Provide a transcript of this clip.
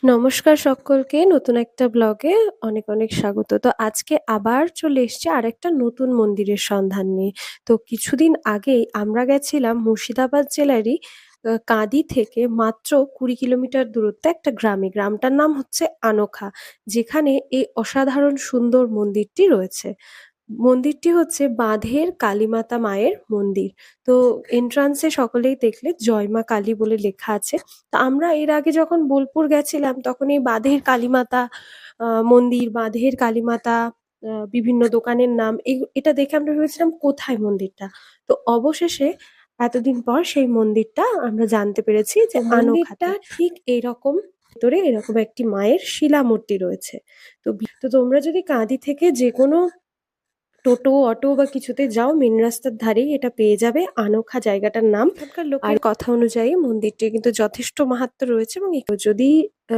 নমস্কার সকলকে নতুন একটা ব্লগে অনেক অনেক স্বাগত। তো আজকে আবার চলে এসেছি আরেকটা নতুন মন্দিরের সন্ধান নিয়ে। তো কিছুদিন আগেই আমরা গেছিলাম মুর্শিদাবাদ জেলারই কাঁদি থেকে মাত্র ২০ কিলোমিটার দূরত্বে একটা গ্রামে। গ্রামটার নাম হচ্ছে আনোখা, যেখানে এই অসাধারণ সুন্দর মন্দিরটি রয়েছে। মন্দিরটি হচ্ছে বাঁধের কালীমাতা মায়ের মন্দির। তো এন্ট্রান্সে সকলেই দেখলে জয় মা কালী বলে লেখা আছে। তো আমরা এর আগে যখন বোলপুর গেছিলাম তখন এই বাঁধের কালীমাতা মন্দির, বাঁধের কালীমাতা বিভিন্ন দোকানের নাম এটা দেখে আমরা ভেবেছিলাম কোথায় মন্দিরটা। তো অবশেষে এতদিন পর সেই মন্দিরটা আমরা জানতে পেরেছি যে মন্দিরটা ঠিক এইরকম, ভেতরে এরকম একটি মায়ের শিলা মূর্তি রয়েছে। তো তোমরা যদি কাঁদি থেকে যে কোনো টোটো, অটো বা কিছুতে যাও মেন রাস্তার ধারেই এটা পেয়ে যাবে। আনোখা জায়গাটার নাম। এখানকার লোকের কথা অনুযায়ী মন্দিরটির কিন্তু যথেষ্ট মাহাত্ম্য রয়েছে এবং যদি